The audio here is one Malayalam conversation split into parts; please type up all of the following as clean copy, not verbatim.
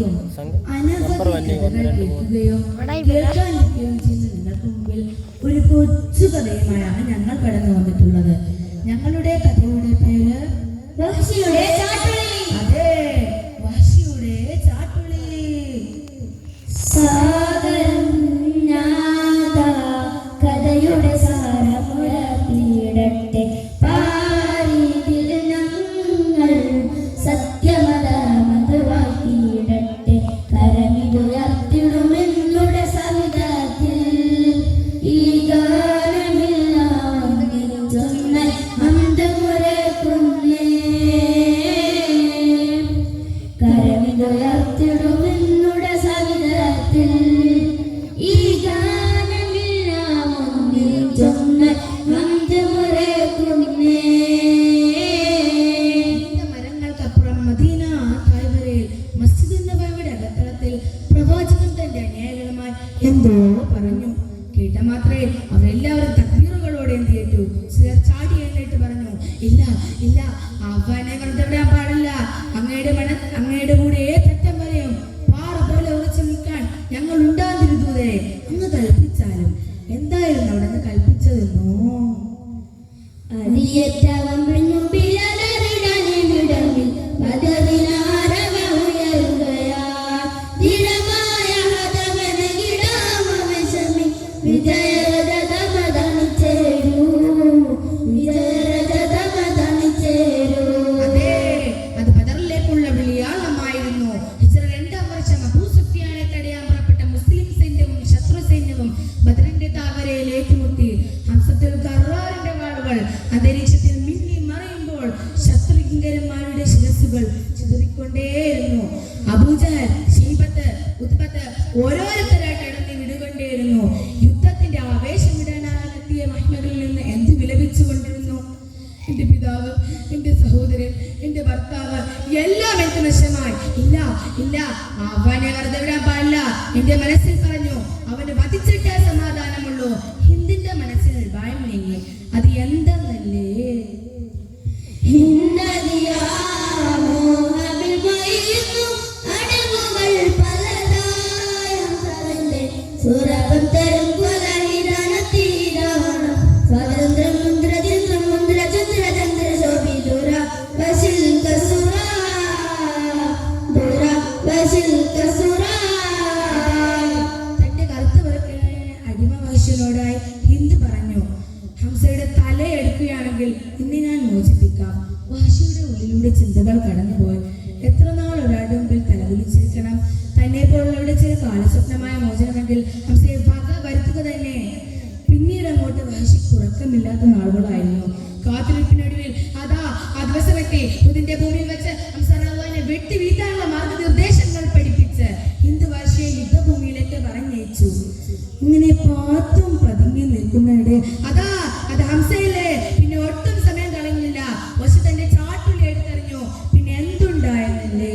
ആയിരിക്കും. അനവധി കഥകൾ കേൾക്കുകയോ കേൾക്കാനിരിക്കുകയും ചെയ്യുന്ന നിങ്ങൾക്ക് മുമ്പിൽ ഒരു കൊച്ചു കഥയുമായാണ് ഞങ്ങൾ കടന്നു വന്നിട്ടുള്ളത്. ഞങ്ങളുടെ കഥയുടെ പേര് വഹ്ശിയുടെ ചാട്ടുളി. അതെ, വഹ്ശിയുടെ ചാട്ടുളി. സാഗരം കഥയുടെ സാരമുരത്തിയിടട്ടെ പാരിതിൽ ഞങ്ങൾ സത്യമതമത് വാക്കിയിടട്ടെ കരമിതുയർത്തിടുമെന്നുടെ സവിധത്തിൽ ഈ ഗാനമില്ലാവെങ്കിലും ചൊന്ന അന്തമുരക്കുന്നേ കരമിതുയർത്തിടുമെന്നുടെ സവിധത്തിൽ ഈ മരങ്ങൾക്കപ്പുറം മദീന താഴ്വരയിൽ മസ്ജിദ് നബവിയുടെ അകത്തളത്തിൽ പ്രവാചകൻ തന്റെ അനുയായികളുമായി എന്തോ പറഞ്ഞു. കേട്ട മാത്രമേ അവരെല്ലാവരും തക്ബീറുകളോടെ എന്ത് ഏറ്റു. ചിലർ ചാടി എഴുന്നേറ്റ് പറഞ്ഞു, ഇല്ല ഇല്ല, അവനെ വെറുതെ വിടാൻ പാടില്ല. അങ്ങയുടെ കൂടെ തെറ്റം വരെയും പാറ പോലെ ഉറച്ചു നിൽക്കാൻ ഞങ്ങൾ ഉണ്ടാതിരുന്നതേ. അങ്ങ് കൽപ്പിച്ചാലും എന്തായിരുന്നു അവിടെ നിന്ന് കൽപ്പിച്ചതെന്നോ? അത് ബദറിലേക്കുള്ള വിളിയാളമായിരുന്നു. ഹിജ്റ 2-ാം വർഷം അബൂ സുഫിയാനെ തടയാൻ പുറപ്പെട്ട മുസ്ലിം സൈന്യവും ശത്രു സൈന്യവും ബദറിന്റെ താഴ്വരയിൽ ഏറ്റുമുട്ടി. ഹംസത്തുൽ ഖറാറിന്റെ വാളുകൾ അന്തരീക്ഷത്തിൽ മിന്നി മറയുമ്പോൾ ശത്രുകിങ്കരന്മാരുടെ ശിരസ്സുകൾ ചിതറിക്കൊണ്ടേയിരുന്നു. അബൂജഹൽ, ശൈബത്ത്, ഉത്ബത്ത് ഓരോരുത്തരായിട്ട് ഇടന്ന് വിടുകൊണ്ടേയിരുന്നു. യുദ്ധത്തിന്റെ ആവേശം വിടാനെത്തിയ മഹിമകളിൽ നിന്ന് എന്ത് വിലപിച്ചുകൊണ്ടിരുന്നു. എന്റെ പിതാവ്, എന്റെ സഹോദരൻ, എന്റെ ഭർത്താവ് എല്ലാം എനിക്ക് നഷ്ടമായി. ഇല്ല ഇല്ല, അവനെ വെറുതെ വിടാൻ പാടില്ല. എന്റെ മനസ്സിൽ പറഞ്ഞു, അവന് വധിച്ചിട്ടേ സമാധാനമുള്ളൂ. ഹിന്ദിന്റെ മനസ്സിൽ ഭയം നീങ്ങി. അത് എന്തെന്നല്ലേ? തന്റെ കറുത്ത അടിമവശനോടായി ഹിന്ദ് പറഞ്ഞു, ഹംസയുടെ തലയെടുക്കുകയാണെങ്കിൽ ഇന്ന് ഞാൻ മോചിപ്പിക്കാം. വഹ്ശിയുടെ ഉള്ളിലൂടെ ചിന്തകൾ കടന്നുപോയി. എത്ര നാൾ ഒരാളുടെ മുമ്പിൽ തലകുലിച്ചിരിക്കണം? തന്നെ പോലുള്ളവരുടെ ചില കാലസ്വപ്നമായ മോചനമെങ്കിൽ ഹംസയെ വക വരുത്തുക തന്നെ. പിന്നീട് അങ്ങോട്ട് വഹ്ശിക്ക് ഉറക്കമില്ലാത്ത നാളുകളായിരുന്നു. കാത്തിരിപ്പിനൊടുവിൽ അതാ ആ ദിവസമെത്തി. ഇതിന്റെ ഭൂമിയിൽ വെച്ച് ഹംസ റളിയല്ലാഹു വെട്ടി വീഴ്ത്താനുള്ള മാർഗനിർദ്ദേശങ്ങൾ പഠിപ്പിച്ച് ഹിന്ദ് വഹ്ശിയെ യുദ്ധഭൂമിയിലേക്ക് പറഞ്ഞയച്ചു. ഇങ്ങനെ പാത്തും പതുങ്ങി നിൽക്കുന്നതിടെ അതാ അത് ഹംസയില്ലേ. പിന്നെ ഒട്ടും സമയം കളഞ്ഞില്ല. വഹ്ശി തന്റെ ചാട്ടുളി എടുത്തെറിഞ്ഞു. പിന്നെ എന്തുണ്ടായെന്നല്ലേ?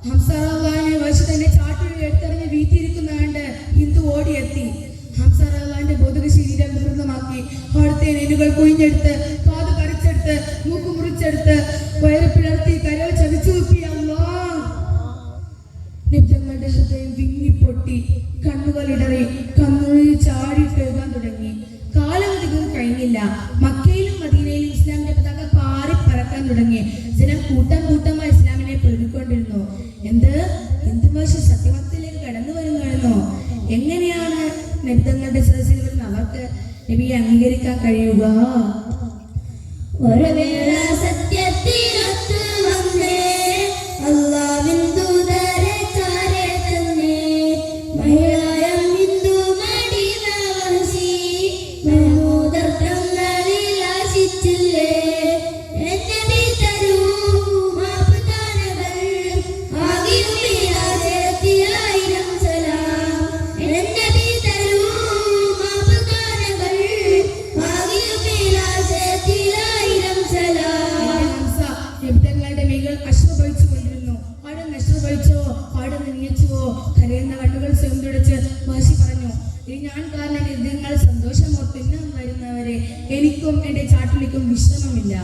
ഹംസ റളിയല്ലാഹു വഹ്ശി തന്റെ ചാട്ടുളി എടുത്തെറിഞ്ഞ് വീട്ടിയിരിക്കുന്ന കണ്ട് ഹിന്ദ് ഓടിയെത്തി. ഹംസ റളിയല്ലാഹുവിന്റെ ഭൗതിക ശരീരം വികൃതമാക്കി അവിടുത്തെ നെല്ലുകൾ കൊഴിഞ്ഞെടുത്ത്, കാത് പറിച്ചെടുത്ത്, മൂക്ക് മുറിച്ചെടുത്ത്, വയറ് പിളർത്തി, കരൾ ചതിച്ചു തുപ്പി. നിബ്ജങ്ങളുടെ ഹൃദയം വിങ്ങിപ്പൊട്ടി, കണ്ണുകളിടറി, കണ്ണുകളിൽ ചാടി കഴുകാൻ തുടങ്ങി. കാലമധികം കഴിഞ്ഞില്ല. മക്കയിലും മദീനയിലും ഇസ്ലാമിന്റെ പതാക പാറി പറക്കാൻ തുടങ്ങി. ജനം കൂട്ടം കൂട്ടമായി ഇസ്ലാമിനെ പേടിക്കൊണ്ടിരുന്നു. എന്ത് വഹ്ശി സത്യഭക്തിയിലേക്ക് കടന്നു വരുകയാണെന്നോ? എങ്ങനെയാണ് നിബ്ജങ്ങളുടെ സദസ്സിൽ വരുന്ന അവർക്ക് നബിയെ അംഗീകരിക്കാൻ കഴിയുക? ഒരു വേള സത്യത്തിനൊത്ത് വന്നേ അല്ലാഹുവിൻ ദൂതരെ ചാരെ തന്നെ മഹിളായം ഹിന്ദു മദീന വഹ്ശി മഹമൂദർ തങ്ങളിൽ ആശിച്ചില്ലേ എന്നെ തരൂ മാപ്പ് താനകൾ ആകിയും വിരാജ കരയുന്ന കണ്ണുകൾ സ്വയം തുടച്ച് വാശി പറഞ്ഞു, ഇനി ഞാൻ കാരണം നിങ്ങൾ സന്തോഷമോർത്ത് ഇന്നും വരുന്നവരെ എനിക്കും എന്റെ ചാട്ടുലിക്കും വിശ്രമമില്ല.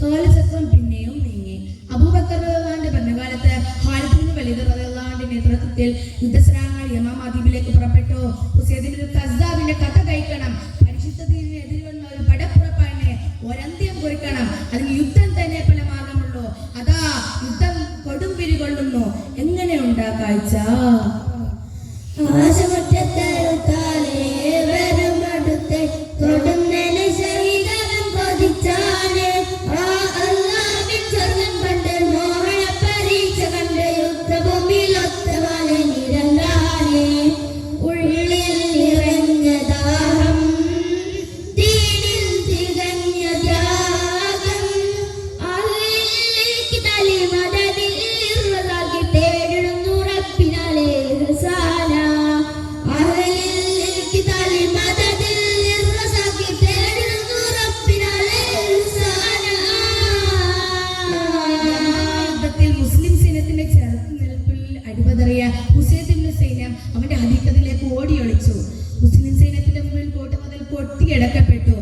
കാലചക്രം പിന്നെയും നീങ്ങി. അബൂബക്കർ റളിയല്ലാഹുവിന്റെ ഭരണകാലത്ത് ഖാലിദ് ഇബ്നു വലീദ് റളിയല്ലാഹുവിന്റെ നേതൃത്വത്തിൽ യുദ്ധസേനാംഗങ്ങൾ യമാമ ദ്വീപിലേക്ക് പുറപ്പെട്ടു. ഉസൈദ് ഇബ്നുൽ കസ്സാബിന്റെ കഥ കഴിക്കണം. പരിശുദ്ധ ദീനിനെതിരെ വന്ന ഒരു പടപ്പുറപ്പാടിനെ ഒരന്ത്യം കുറിക്കണം. അതിന് യുദ്ധം തന്നെ പല മാർഗമുള്ളൂ. അതാ യുദ്ധം കൊടുമ്പിരി കൊള്ളുന്നു. എങ്ങനെയുണ്ടാ കാഴ്ച? ആശമുറ്റത്തെടുത്താലേ വരുമടുത്തെ തൊടുന്നതിന് ശരീരം കൊതിച്ചാണ്. ആ അല്ലാഹുവിൻ സ്വർഗ്ഗം കണ്ട് മോഹന പരീക്ഷ കണ്ട് യുദ്ധഭൂമിയിൽ ഒത്തവാലെ നിരന്താണ്. ഉള്ളിൽ നിറഞ്ഞ ദാഹം, തീരിൽ തികഞ്ഞ ത്യാഗം, അഹ്ലിലേക്ക് തലിമദദിൽ ഇർളാകി തേടുന്നു റബ്ബിനാലെ ഇഹ്സാന. അഹ്ലിലേക്ക് തലിമദദിൽ ഇർളാകി തേടുന്നു റബ്ബിനാലെ ഇഹ്സാന. യുദ്ധത്തിൽ മുസ്ലിം സൈന്യത്തിന്റെ ചെറുത്തുനിൽപ്പിൽ അടിപതറിയ ഉസൈദ് ഇബ്നു സൈന്യം അവന്റെ അധികത്തിലേക്ക് ഓടിയൊളിച്ചു. മുസ്ലിം സൈന്യത്തിന്റെ മുമ്പിൽ കോട്ടമതിൽ പൊട്ടിയടക്കപ്പെട്ടു.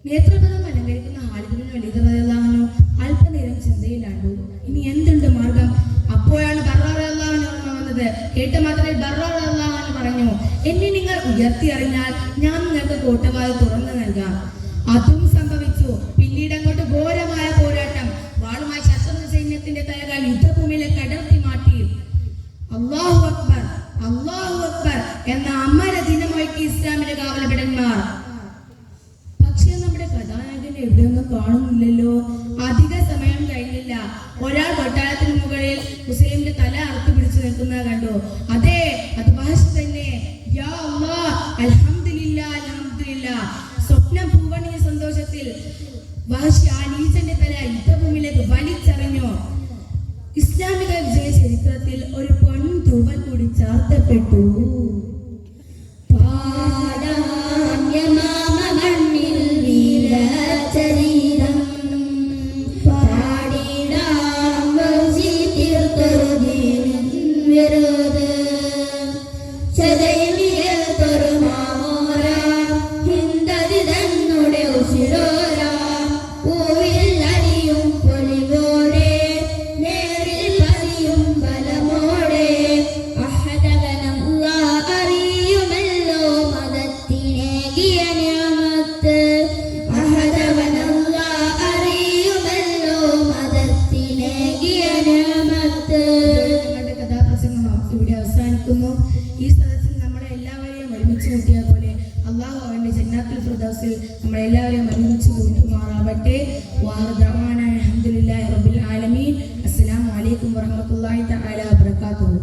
നേതൃപദം അലങ്കരിക്കുന്ന ഖാലിദ് ഇബ്നു വലീദ് റളിയല്ലാഹു അൻഹു അല്പനേരം ചിന്തയിലാണ്ടു. ഇനി എന്തുണ്ട് മാർഗം? അപ്പോഴാണ് ബർറ റളിയല്ലാഹു അൻഹു ഓർമ്മ വന്നത്. കേട്ട മാത്രമേ ബർറ റളിയല്ലാഹു അൻഹു പറഞ്ഞു, എന്നെ നിങ്ങൾ ഉയർത്തി അറിഞ്ഞാൽ ഞാൻ നിങ്ങൾക്ക് കോട്ടവാതിൽ തുറന്നു നൽകാം. അതും സംഭവിച്ചു. പിന്നീട് അങ്ങോട്ട് ഘോരമായ പോരാട്ടം. വാളുമായി ശത്രു സൈന്യത്തിന്റെ തലകൾ യുദ്ധഭൂമിയിലേക്ക് അടർത്തി മാറ്റി. അല്ലാഹു അക്ബർ, അല്ലാഹു അക്ബർ എന്ന അമര ദിനമൊരുക്കി ഇസ്ലാമിന്റെ കാവലഭടന്മാർ. പക്ഷേ നമ്മുടെ കഥാനായകനെ എവിടെയൊന്നും കാണുന്നില്ലല്ലോ. അധിക സമയം കഴിഞ്ഞില്ല. ഒരാൾ കൊട്ടാരത്തിന് മുകളിൽ ഹുസൈന്റെ തല അറുത്തു പിടിച്ചു നിൽക്കുന്നത് കണ്ടു. അതെ, അത് വഹശ് തന്നെ. യാ അല്ലാഹ്, അൽഹംദുലില്ലാ, അൽഹംദുലില്ലാ. സ്വപ്നം പൂവണിയ സന്തോഷത്തിൽ വഹശ് ആ നീചന്റെ തല യുദ്ധഭൂമിയിലേക്ക് വലിച്ചെറിഞ്ഞു. ഇസ്ലാമിക വിജയ ചരിത്രത്തിൽ ഒരു പൊൻതൂവൽ കൂടി ചാർത്തപ്പെട്ടു. പാടാന്യമാമ മണ്ണിൽ വീരചരിതം പാടിടാം വംശി തീർത്തൊരു ദീനിൻ വിരോധ ചതയിലേത്തൊരു മാമോര ഹിന്ദതി തന്നുടെ ഉശിരോര പൂവിൽ അരിയും പൊലിവോടെ നേരിൽ പതിയും ബലമോടെ അഹദവനല്ലാ അറിയുമല്ലോ മദത്തിനേകിയ നിഅമത്ത്. അഹദവനല്ലാ അറിയുമല്ലോ മദത്തിനേകിയ നിഅമത്ത്. ഞങ്ങളുടെ കഥാപ്രസംഗം ഇവിടെ അവസാനിക്കുന്നു. ഈ സദസ്സിൽ നമ്മളെ എല്ലാവരെയും ഒരുമിച്ച് കൂട്ടിയ പോലെ അള്ളാഹു അവന്റെ ജന്നാത്തുൽ ഫിർദൗസിൽ നമ്മളെല്ലാവരെയും ഒരുമിച്ച് കൂട്ടുമാറാവട്ടെ. അൽഹംദുലില്ലാഹി റബ്ബിൽ ആലമീൻ. അസ്സലാമു അലൈക്കും വറഹ്മത്തുള്ളാഹി തആല വബറകാതുഹു.